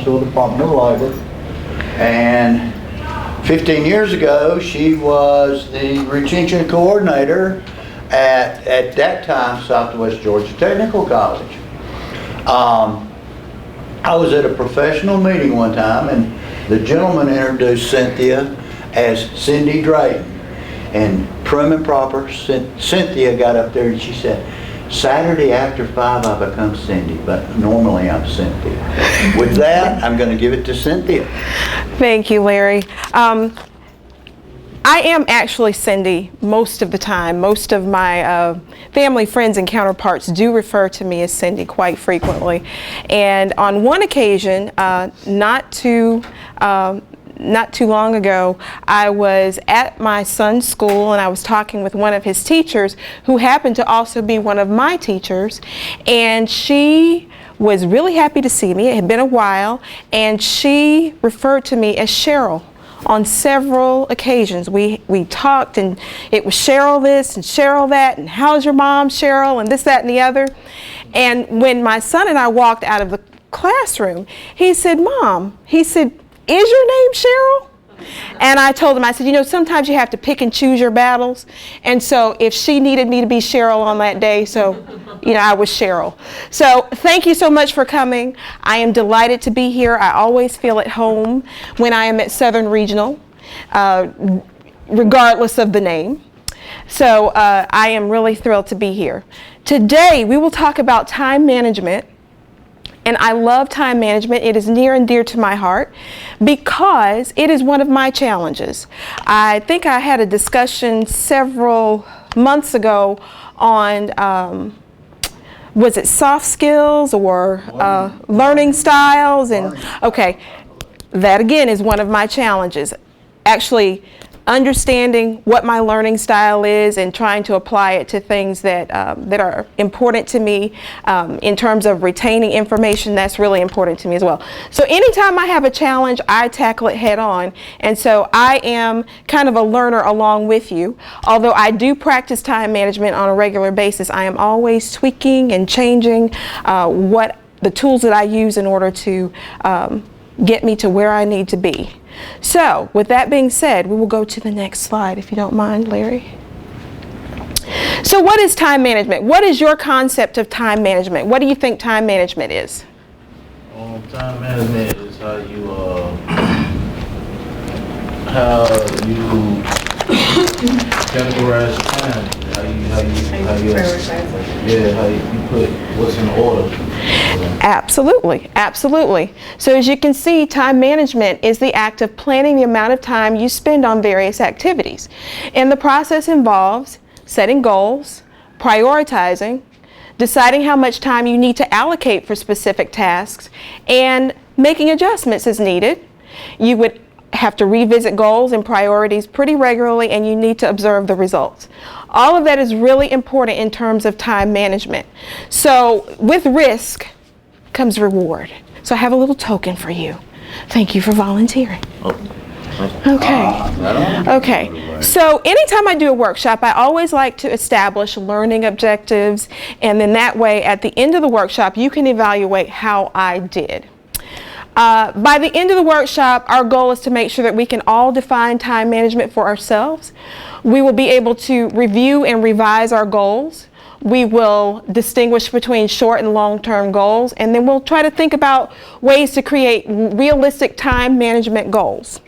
Arkansas Department of Labor. And 15 years ago, she was the retention coordinator at that time, Southwest Georgia Technical College. I was at a professional meeting one time, and the gentleman introduced Cynthia as Cindy Drayton. And prim and proper, Cynthia got up there and she said, Saturday after 5 I become Cindy, but normally I'm Cynthia. With that, I'm going to give it to Cynthia. Thank you, Larry. I am actually Cindy most of the time. Most of my family, friends, and counterparts do refer to me as Cindy quite frequently. And on one occasion, not too long ago, I was at my son's school and I was talking with one of his teachers who happened to also be one of my teachers, and she was really happy to see me. It had been a while, and she referred to me as Cheryl. On several occasions we talked, and it was Cheryl this and Cheryl that, and how's your mom, Cheryl, and this, that, and the other. And when my son and I walked out of the classroom, he said, Mom, he said, is your name Cheryl? And I told him, I said, you know, sometimes you have to pick and choose your battles. And so if she needed me to be Cheryl on that day, so, you know, I was Cheryl. So thank you so much for coming. I am delighted to be here. I always feel at home when I am at Southern Regional, regardless of the name. So I am really thrilled to be here. Today we will talk about time management. And I love time management. It is near and dear to my heart because it is one of my challenges. I think I had a discussion several months ago on, was it soft skills or learning styles? And okay, that again is one of my challenges. Actually, understanding what my learning style is and trying to apply it to things that are important to me in terms of retaining information. That's really important to me as well. So anytime I have a challenge, I tackle it head on. And so I am kind of a learner along with you. Although I do practice time management on a regular basis, I am always tweaking and changing what the tools that I use in order to get me to where I need to be. So, with that being said, we will go to the next slide, if you don't mind, Larry. So what is time management? What is your concept of time management? What do you think time management is? Time management is how you categorize time. How you put what's in order. Absolutely, absolutely. So as you can see, time management is the act of planning the amount of time you spend on various activities. And the process involves setting goals, prioritizing, deciding how much time you need to allocate for specific tasks, and making adjustments as needed. You would have to revisit goals and priorities pretty regularly, and you need to observe the results. All of that is really important in terms of time management. So with risk comes reward. So I have a little token for you. Thank you for volunteering. Okay. So anytime I do a workshop, I always like to establish learning objectives, and then that way at the end of the workshop you can evaluate how I did. By the end of the workshop, our goal is to make sure that we can all define time management for ourselves. We will be able to review and revise our goals. We will distinguish between short and long-term goals, and then we'll try to think about ways to create realistic time management goals.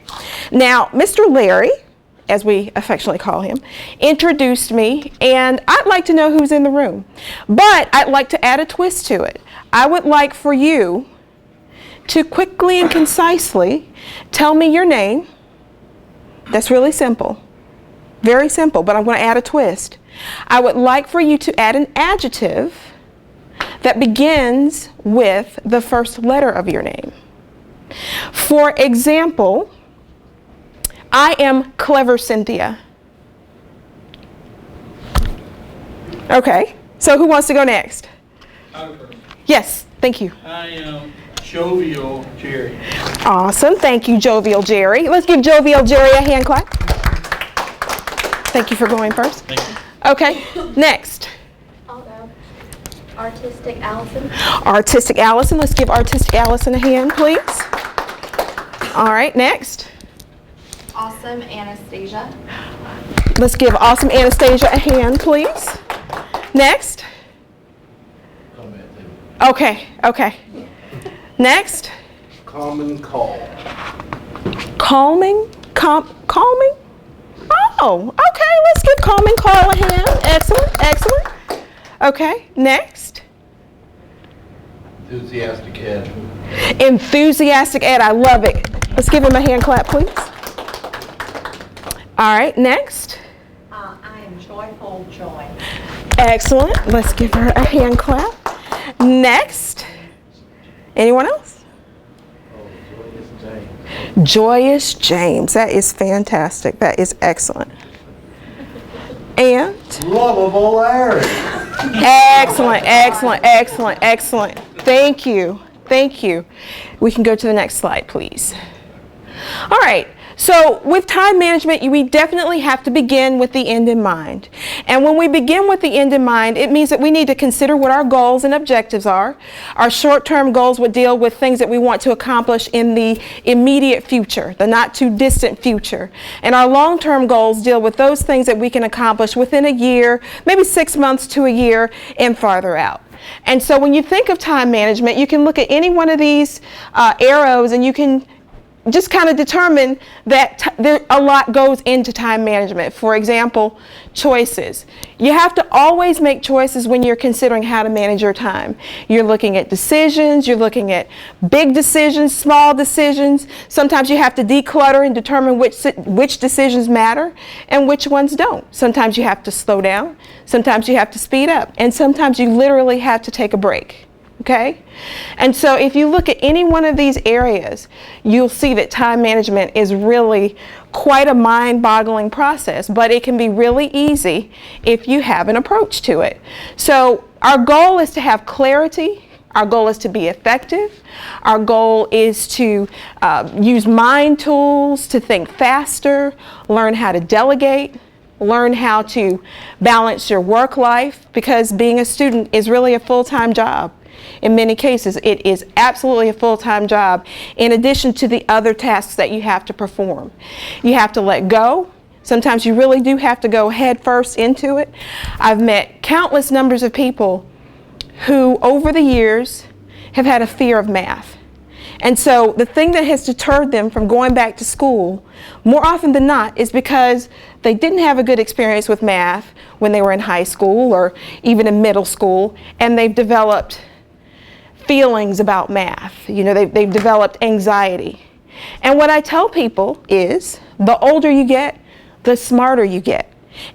Now, Mr. Larry, as we affectionately call him, introduced me, and I'd like to know who's in the room. But I'd like to add a twist to it. I would like for you to quickly and concisely tell me your name. That's really simple. Very simple, but I'm going to add a twist. I would like for you to add an adjective that begins with the first letter of your name. For example, I am clever Cynthia. Okay, so who wants to go next? Yes, thank you. I am Jovial Jerry. Awesome, thank you, Jovial Jerry. Let's give Jovial Jerry a hand clap. Thank you for going first. Thank you. Okay, next. I'll go. Artistic Allison. Artistic Allison. Let's give Artistic Allison a hand, please. All right, next. Awesome Anastasia. Let's give Awesome Anastasia a hand, please. Next. Come back to Okay. Next. Common call. Calming? Calming? Oh, okay, let's give Calming Call a hand. Excellent. Okay, next. Enthusiastic Ed. Enthusiastic Ed, I love it. Let's give him a hand clap, please. All right, next. I am Joyful Joy. Excellent. Let's give her a hand clap. Next. Anyone else? Oh, Joyous James. Joyous James. That is fantastic. That is excellent. And Lovable Larry. excellent. Thank you. We can go to the next slide, please. All right. So with time management, we definitely have to begin with the end in mind. And when we begin with the end in mind, it means that we need to consider what our goals and objectives are. Our short-term goals would deal with things that we want to accomplish in the immediate future, the not too distant future. And our long-term goals deal with those things that we can accomplish within a year, maybe 6 months to a year, and farther out. And so when you think of time management, you can look at any one of these arrows and you can just kind of determine that a lot goes into time management. For example, choices. You have to always make choices when you're considering how to manage your time. You're looking at decisions, you're looking at big decisions, small decisions. Sometimes you have to declutter and determine which decisions matter and which ones don't. Sometimes you have to slow down, sometimes you have to speed up, and sometimes you literally have to take a break. Okay? And so if you look at any one of these areas, you'll see that time management is really quite a mind-boggling process, but it can be really easy if you have an approach to it. So our goal is to have clarity. Our goal is to be effective. Our goal is to use mind tools to think faster, learn how to delegate, learn how to balance your work life, because being a student is really a full-time job. In many cases, it is absolutely a full-time job in addition to the other tasks that you have to perform. You have to let go. Sometimes you really do have to go head first into it. I've met countless numbers of people who, over the years, have had a fear of math. And so the thing that has deterred them from going back to school, more often than not, is because they didn't have a good experience with math when they were in high school or even in middle school, and they've developed feelings about math. You know, they've developed anxiety. And what I tell people is, the older you get, the smarter you get.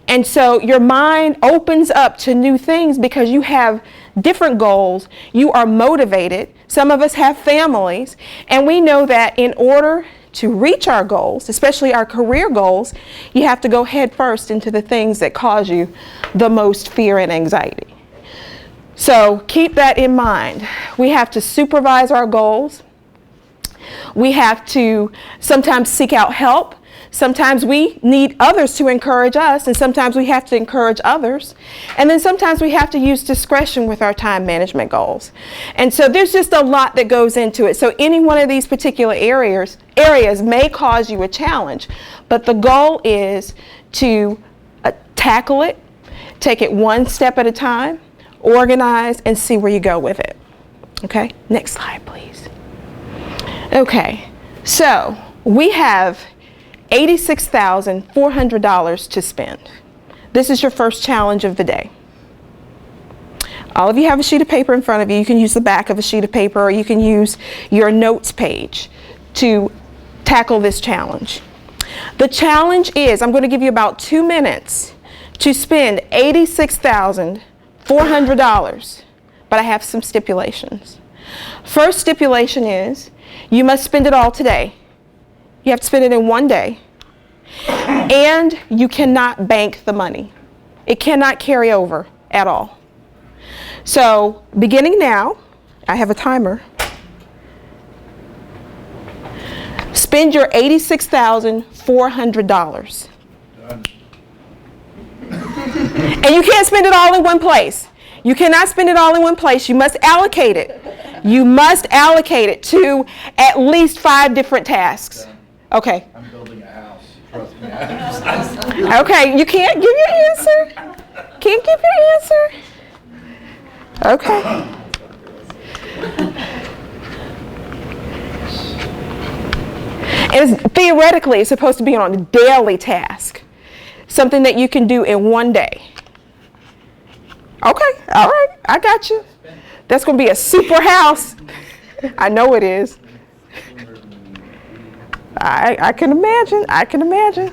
And so your mind opens up to new things because you have different goals. You are motivated. Some of us have families, and we know that in order to reach our goals, especially our career goals, you have to go head first into the things that cause you the most fear and anxiety. So keep that in mind. We have to supervise our goals. We have to sometimes seek out help. Sometimes we need others to encourage us, and sometimes we have to encourage others. And then sometimes we have to use discretion with our time management goals. And so there's just a lot that goes into it. So any one of these particular areas may cause you a challenge, but the goal is to tackle it, take it one step at a time, organize, and see where you go with it. Okay, next slide, please. Okay, so we have $86,400 to spend. This is your first challenge of the day. All of you have a sheet of paper in front of you. You can use the back of a sheet of paper, or you can use your notes page to tackle this challenge. The challenge is, I'm going to give you about 2 minutes to spend $86,400, but I have some stipulations. First stipulation is, you must spend it all today. You have to spend it in one day. And you cannot bank the money. It cannot carry over at all. So, beginning now, I have a timer. Spend your $86,400. And you can't spend it all in one place. You cannot spend it all in one place. You must allocate it. You must allocate it to at least 5 different tasks. Okay. I'm building a house. Trust me. Okay, you can't give your answer. Can't give your answer. Okay. Theoretically, it's supposed to be on a daily task. Something that you can do in one day. Okay, all right, I got you. That's going to be a super house. I know it is. I can imagine. I can imagine.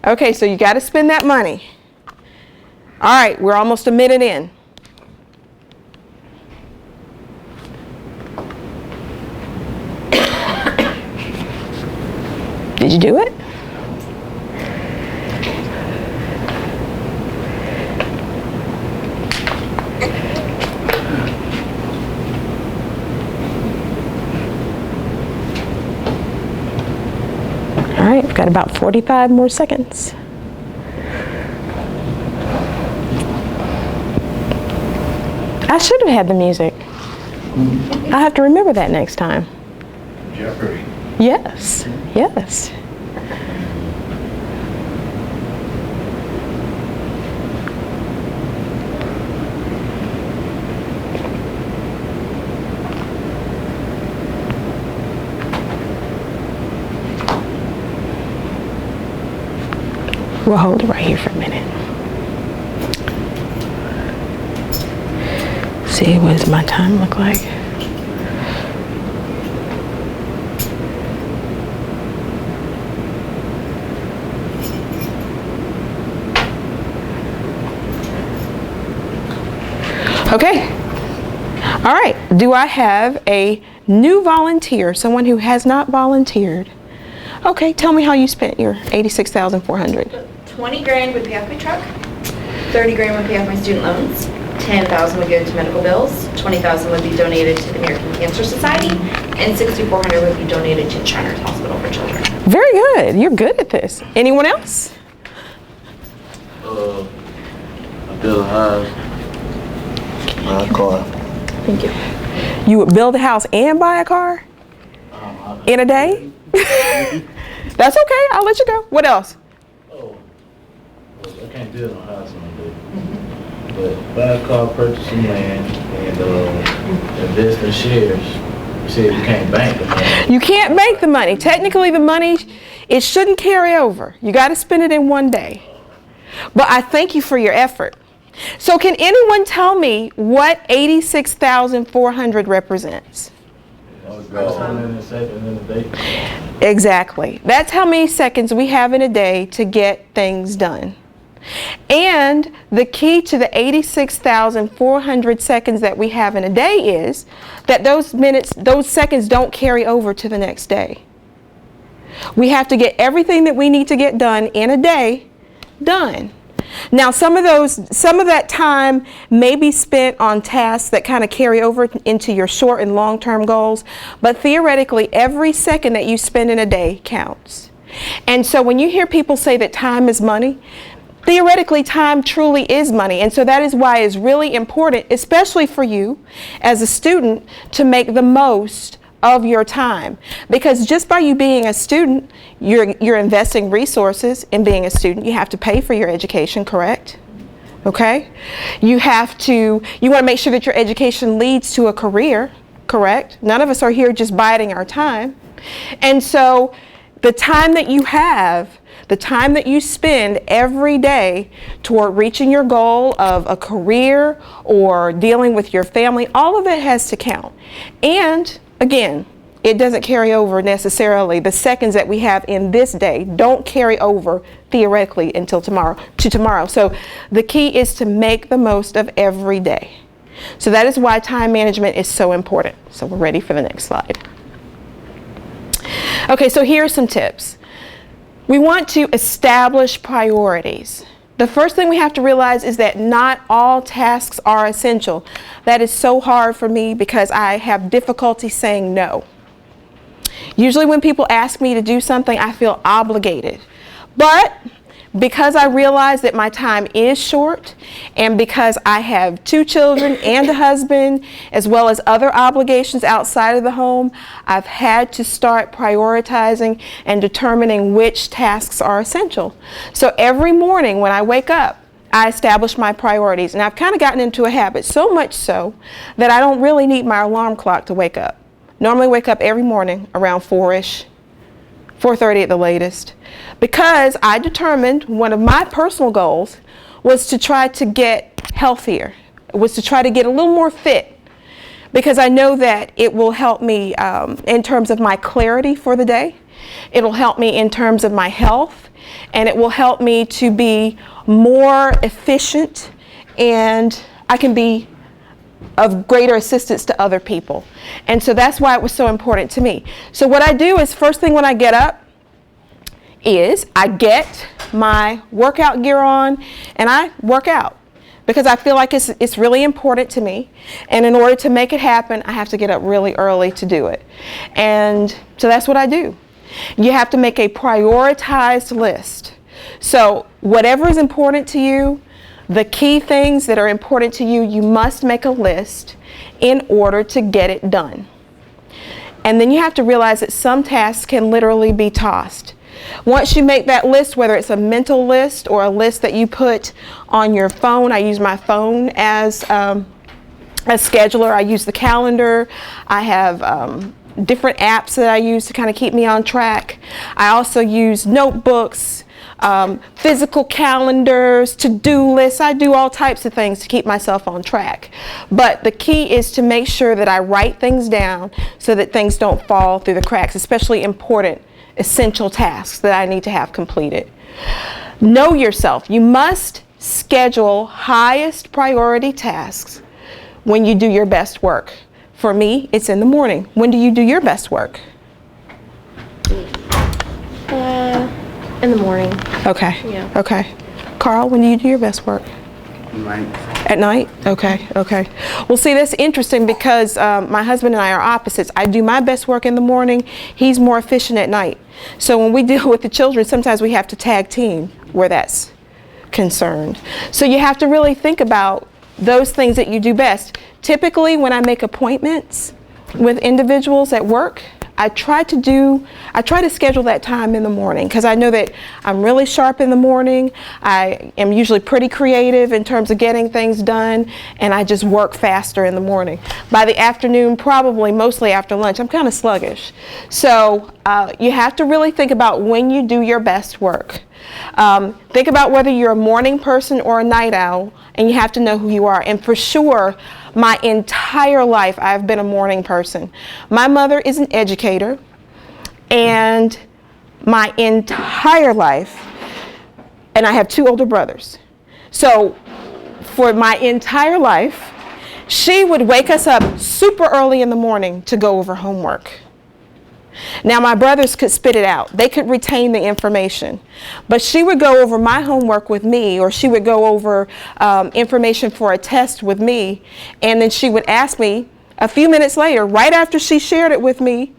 Okay, so you got to spend that money. All right, we're almost a minute in. Did you do it? All right, we've got about 45 more seconds. I should have had the music. I have to remember that next time. Jeopardy. Yes, yes. We'll hold it right here for a minute. See, what does my time look like? Okay. All right. Do I have a new volunteer, someone who has not volunteered? Okay, tell me how you spent your $86,400. 20 grand would pay off my truck, 30 grand would pay off my student loans, 10,000 would go to medical bills, 20,000 would be donated to the American Cancer Society, and 6,400 would be donated to Shriners Hospital for Children. Very good. You're good at this. Anyone else? I build a house. My car. Thank you. You would build a house and buy a car in a day? That's okay. I'll let you go. What else? Oh, well, I can't build no house in a day. But buy a car, purchase some land, and invest in shares. You said you can't bank the money. You can't bank the money. Technically, the money, it shouldn't carry over. You got to spend it in one day. But I thank you for your effort. So can anyone tell me what 86,400 represents? Exactly. That's how many seconds we have in a day to get things done. And the key to the 86,400 seconds that we have in a day is that those seconds don't carry over to the next day. We have to get everything that we need to get done in a day done. Now, some of that time may be spent on tasks that kind of carry over into your short and long-term goals, but theoretically, every second that you spend in a day counts. And so when you hear people say that time is money, theoretically, time truly is money. And so that is why it's really important, especially for you as a student, to make the most of your time. Because just by you being a student, you're investing resources in being a student. You have to pay for your education, correct? Okay? You want to make sure that your education leads to a career, correct? None of us are here just biding our time. And so the time that you have, the time that you spend every day toward reaching your goal of a career or dealing with your family, all of it has to count. And again, it doesn't carry over necessarily. The seconds that we have in this day don't carry over theoretically until tomorrow. So the key is to make the most of every day. So that is why time management is so important. So we're ready for the next slide. Okay, so here are some tips. We want to establish priorities. The first thing we have to realize is that not all tasks are essential. That is so hard for me because I have difficulty saying no. Usually when people ask me to do something, I feel obligated. But because I realize that my time is short, and because I have 2 children and a husband, as well as other obligations outside of the home, I've had to start prioritizing and determining which tasks are essential. So every morning when I wake up, I establish my priorities, and I've kind of gotten into a habit, so much so that I don't really need my alarm clock to wake up. Normally wake up every morning around 4-ish, 4:30 at the latest, because I determined one of my personal goals was to try to get healthier, was to try to get a little more fit, because I know that it will help me in terms of my clarity for the day. It'll help me in terms of my health, and it will help me to be more efficient, and I can be of greater assistance to other people. And so that's why it was so important to me. So what I do is, first thing when I get up is I get my workout gear on and I work out, because I feel like it's really important to me. And in order to make it happen, I have to get up really early to do it. And so that's what I do. You have to make a prioritized list. So whatever is important to you, the key things that are important to you, you must make a list in order to get it done. And then you have to realize that some tasks can literally be tossed. Once you make that list, whether it's a mental list or a list that you put on your phone, I use my phone as a scheduler. I use the calendar. I have different apps that I use to kind of keep me on track. I also use notebooks, physical calendars, to-do lists. I do all types of things to keep myself on track. But the key is to make sure that I write things down so that things don't fall through the cracks, especially important, essential tasks that I need to have completed. Know yourself. You must schedule highest priority tasks when you do your best work. For me, it's in the morning. When do you do your best work? In the morning. Okay. Yeah. Okay. Carl, when do you do your best work? Right. At night? Okay. Okay. Well, see, that's interesting because my husband and I are opposites. I do my best work in the morning. He's more efficient at night. So when we deal with the children, sometimes we have to tag team where that's concerned. So you have to really think about those things that you do best. Typically, when I make appointments with individuals at work, I try to schedule that time in the morning, because I know that I'm really sharp in the morning. I am usually pretty creative in terms of getting things done, and I just work faster in the morning. By the afternoon, probably mostly after lunch, I'm kind of sluggish. So you have to really think about when you do your best work. Think about whether you're a morning person or a night owl, and you have to know who you are. And for sure, my entire life, I've been a morning person. My mother is an educator, and my entire life, and I have 2 older brothers. So for my entire life, she would wake us up super early in the morning to go over homework. Now, my brothers could spit it out. They could retain the information. But she would go over my homework with me, or she would go over information for a test with me, and then she would ask me a few minutes later, right after she shared it with me.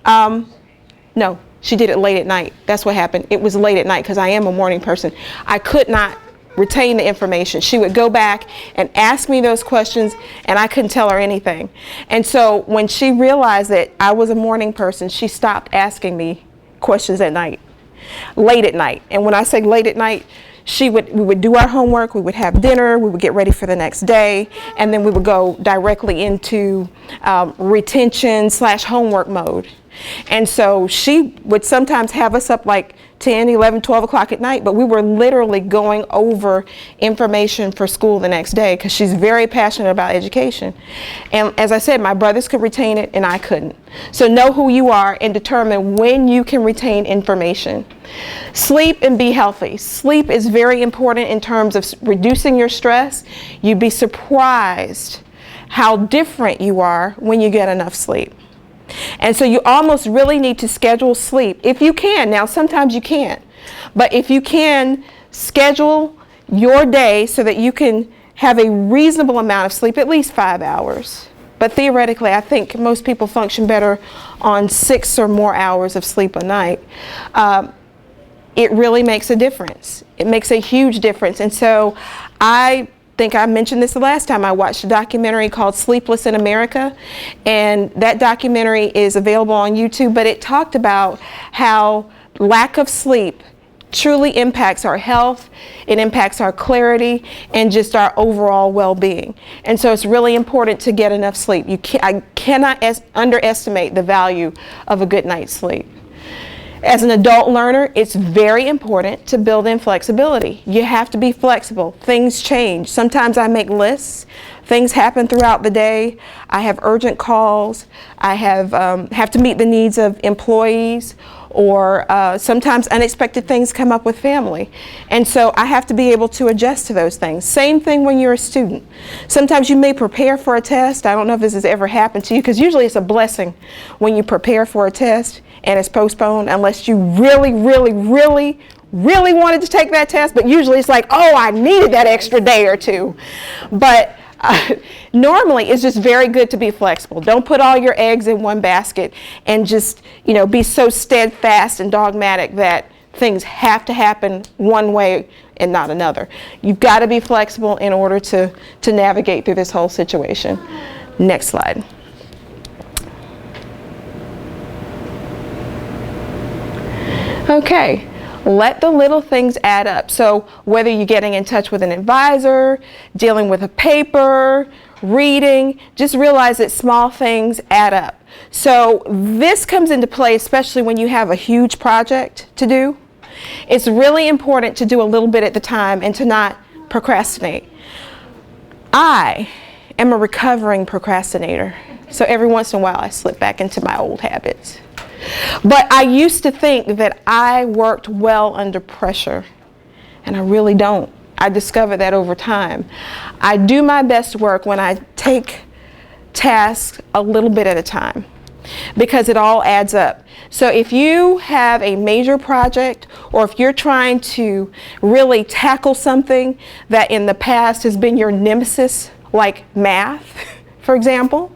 No, she did it late at night. That's what happened. It was late at night because I am a morning person. I could not retain the information. She would go back and ask me those questions, and I couldn't tell her anything. And so when she realized that I was a morning person, she stopped asking me questions at night, late at night. And when I say late at night, we would do our homework, we would have dinner, we would get ready for the next day, and then we would go directly into retention/homework mode. And so she would sometimes have us up like 10, 11, 12 o'clock at night, but we were literally going over information for school the next day, because she's very passionate about education. And as I said, my brothers could retain it and I couldn't. So know who you are and determine when you can retain information. Sleep and be healthy. Sleep is very important in terms of reducing your stress. You'd be surprised how different you are when you get enough sleep. And so you almost really need to schedule sleep if you can. Now, sometimes you can't, but if you can, schedule your day so that you can have a reasonable amount of sleep, at least 5 hours. But theoretically, I think most people function better on 6 or more hours of sleep a night. it really makes a difference. It makes a huge difference. And so I think I mentioned this the last time. I watched a documentary called Sleepless in America, and that documentary is available on YouTube, but it talked about how lack of sleep truly impacts our health, it impacts our clarity, and just our overall well-being. And so it's really important to get enough sleep. I cannot underestimate the value of a good night's sleep. As an adult learner, it's very important to build in flexibility. You have to be flexible. Things change. Sometimes I make lists. Things happen throughout the day. I have urgent calls. I have to meet the needs of employees, or sometimes unexpected things come up with family. And so I have to be able to adjust to those things. Same thing when you're a student. Sometimes you may prepare for a test. I don't know if this has ever happened to you, because usually it's a blessing when you prepare for a test and it's postponed, unless you really, really, really, really wanted to take that test. But usually it's like, oh, I needed that extra day or two. But normally it's just very good to be flexible. Don't put all your eggs in one basket and just, be so steadfast and dogmatic that things have to happen one way and not another. You've got to be flexible in order to navigate through this whole situation. Next slide. Okay, let the little things add up. So whether you're getting in touch with an advisor, dealing with a paper, reading, just realize that small things add up. So this comes into play especially when you have a huge project to do. It's really important to do a little bit at the time and to not procrastinate. I am a recovering procrastinator. So every once in a while I slip back into my old habits. But I used to think that I worked well under pressure, and I really don't. I discovered that over time. I do my best work when I take tasks a little bit at a time, because it all adds up. So if you have a major project, or if you're trying to really tackle something that in the past has been your nemesis, like math, for example,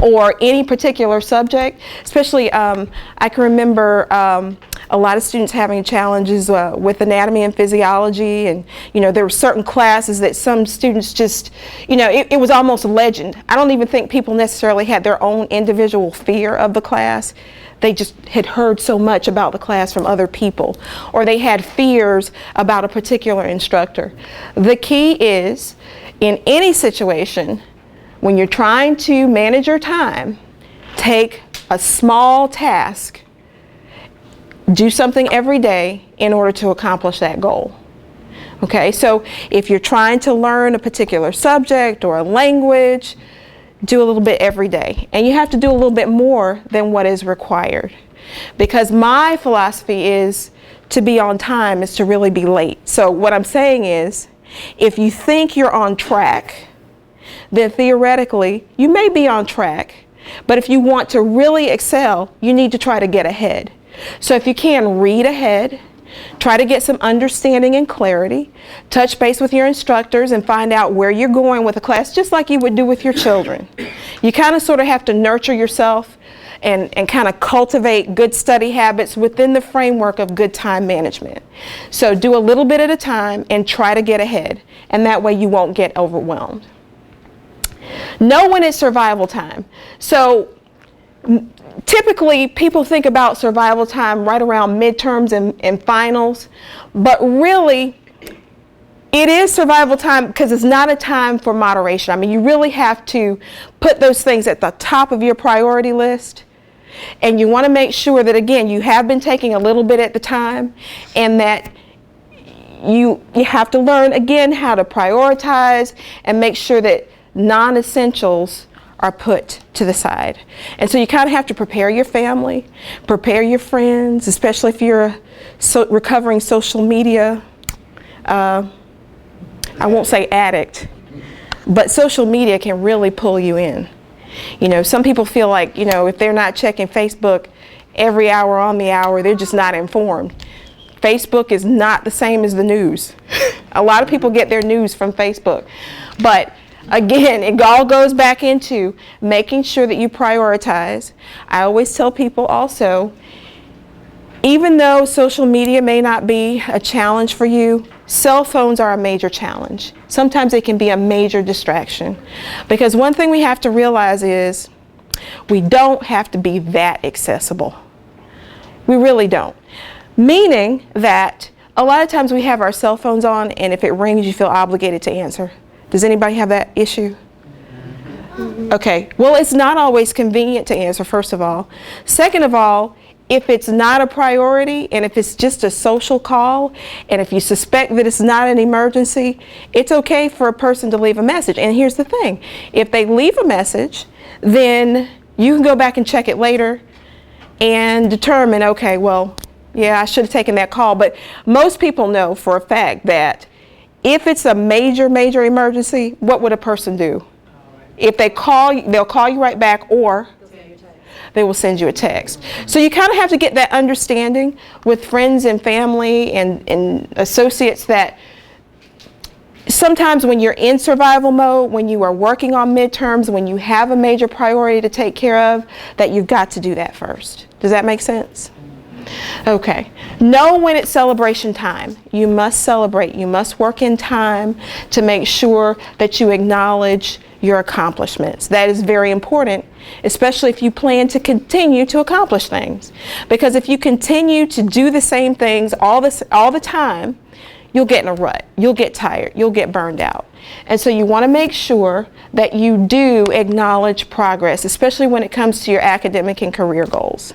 or any particular subject, especially I can remember a lot of students having challenges with anatomy and physiology, and there were certain classes that some students just, it was almost legend. I don't even think people necessarily had their own individual fear of the class. They just had heard so much about the class from other people, or they had fears about a particular instructor. The key is, in any situation, when you're trying to manage your time, take a small task, do something every day in order to accomplish that goal. Okay, so if you're trying to learn a particular subject or a language, do a little bit every day. And you have to do a little bit more than what is required. Because my philosophy is to be on time is to really be late. So what I'm saying is, if you think you're on track, then theoretically you may be on track, but if you want to really excel, you need to try to get ahead. So if you can, read ahead, try to get some understanding and clarity, touch base with your instructors and find out where you're going with the class, just like you would do with your children. You kind of sort of have to nurture yourself and kind of cultivate good study habits within the framework of good time management. So do a little bit at a time and try to get ahead, and that way you won't get overwhelmed. Know when it's survival time. So typically people think about survival time right around midterms and finals, but really it is survival time because it's not a time for moderation. I mean, you really have to put those things at the top of your priority list, and you want to make sure that, again, you have been taking a little bit at the time, and that you have to learn again how to prioritize and make sure that non-essentials are put to the side. And so you kind of have to prepare your family, prepare your friends, especially if you're a recovering social media, I won't say addict, but social media can really pull you in. Some people feel like, if they're not checking Facebook every hour on the hour, they're just not informed. Facebook is not the same as the news. A lot of people get their news from Facebook. But again, it all goes back into making sure that you prioritize. I always tell people also, Even though social media may not be a challenge for you, cell phones are a major challenge. Sometimes they can be a major distraction. Because one thing we have to realize is we don't have to be that accessible. We really don't. Meaning that a lot of times we have our cell phones on, and if it rings, you feel obligated to answer. Does anybody have that issue? Okay, well, it's not always convenient to answer, first of all. Second of all, if it's not a priority, and if it's just a social call, and if you suspect that it's not an emergency, it's okay for a person to leave a message. And here's the thing, if they leave a message, then you can go back and check it later and determine, okay, well, yeah, I should have taken that call. But most people know for a fact that if it's a major, major emergency, what would a person do? If they call you, they'll call you right back, or they will send you a text. So you kind of have to get that understanding with friends and family and associates that sometimes when you're in survival mode, when you are working on midterms, when you have a major priority to take care of, that you've got to do that first. Does that make sense? Okay. Know when it's celebration time. You must celebrate. You must work in time to make sure that you acknowledge your accomplishments. That is very important, especially if you plan to continue to accomplish things. Because if you continue to do the same things all the time, you'll get in a rut. You'll get tired. You'll get burned out. And so you want to make sure that you do acknowledge progress, especially when it comes to your academic and career goals.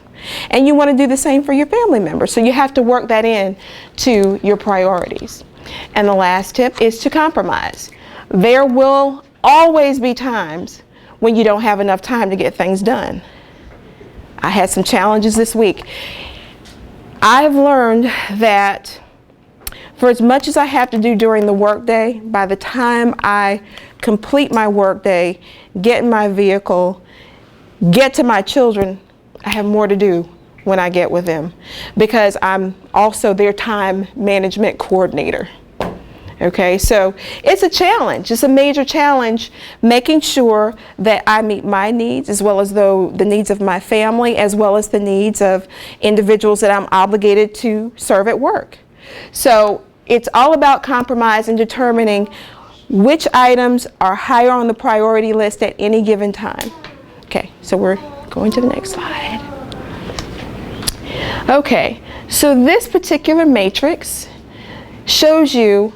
And you want to do the same for your family members. So you have to work that in to your priorities. And the last tip is to compromise. There will always be times when you don't have enough time to get things done. I had some challenges this week. I've learned that for as much as I have to do during the workday, by the time I complete my workday, get in my vehicle, get to my children, I have more to do when I get with them, because I'm also their time management coordinator. Okay, so it's a challenge. It's a major challenge, making sure that I meet my needs as well as the needs of my family, as well as the needs of individuals that I'm obligated to serve at work. So it's all about compromise and determining which items are higher on the priority list at any given time. Okay, so we're going to the next slide. Okay, so this particular matrix shows you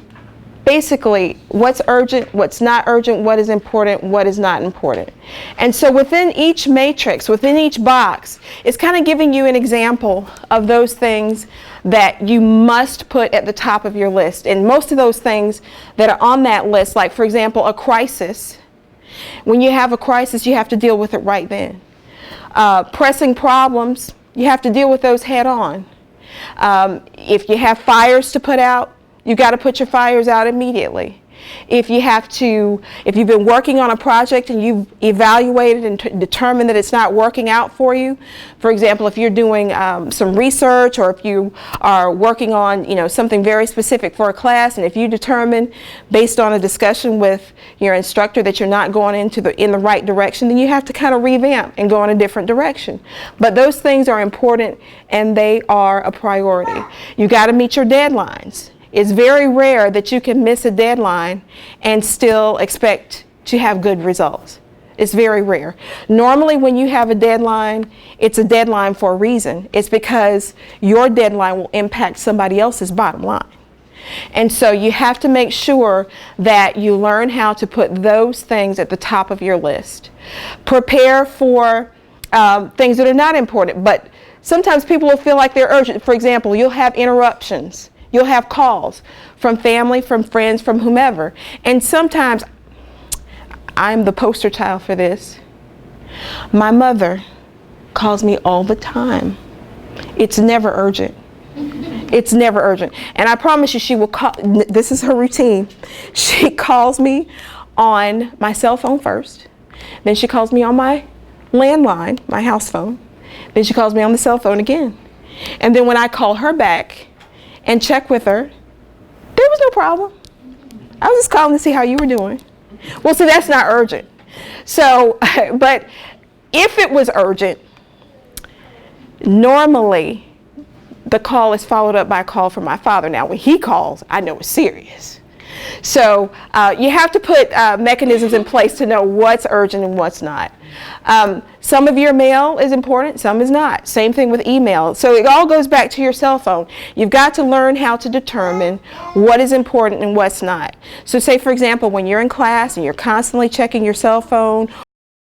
basically what's urgent, what's not urgent, what is important, what is not important. And so within each matrix, within each box, it's kind of giving you an example of those things that you must put at the top of your list. And most of those things that are on that list, like for example, a crisis. When you have a crisis, you have to deal with it right then. Pressing problems, you have to deal with those head on. If you have fires to put out, you got to put your fires out immediately. If you've been working on a project and you've evaluated and determined that it's not working out for you, for example, if you're doing some research, or if you are working on something very specific for a class, and if you determine based on a discussion with your instructor that you're not going in the right direction, then you have to kind of revamp and go in a different direction. But those things are important and they are a priority. You got to meet your deadlines. It's very rare that you can miss a deadline and still expect to have good results. It's very rare. Normally when you have a deadline, it's a deadline for a reason. It's because your deadline will impact somebody else's bottom line. And so you have to make sure that you learn how to put those things at the top of your list. Prepare for things that are not important, but sometimes people will feel like they're urgent. For example, you'll have interruptions. You'll have calls from family, from friends, from whomever. And sometimes, I'm the poster child for this. My mother calls me all the time. It's never urgent. It's never urgent. And I promise you, she will call, this is her routine. She calls me on my cell phone first. Then she calls me on my landline, my house phone. Then she calls me on the cell phone again. And then when I call her back and check with her, there was no problem. I was just calling to see how you were doing. Well, see, that's not urgent. So, but if it was urgent, normally the call is followed up by a call from my father. Now, when he calls, I know it's serious. So you have to put mechanisms in place to know what's urgent and what's not. Some of your mail is important, some is not. Same thing with email. So it all goes back to your cell phone. You've got to learn how to determine what is important and what's not. So say, for example, when you're in class and you're constantly checking your cell phone,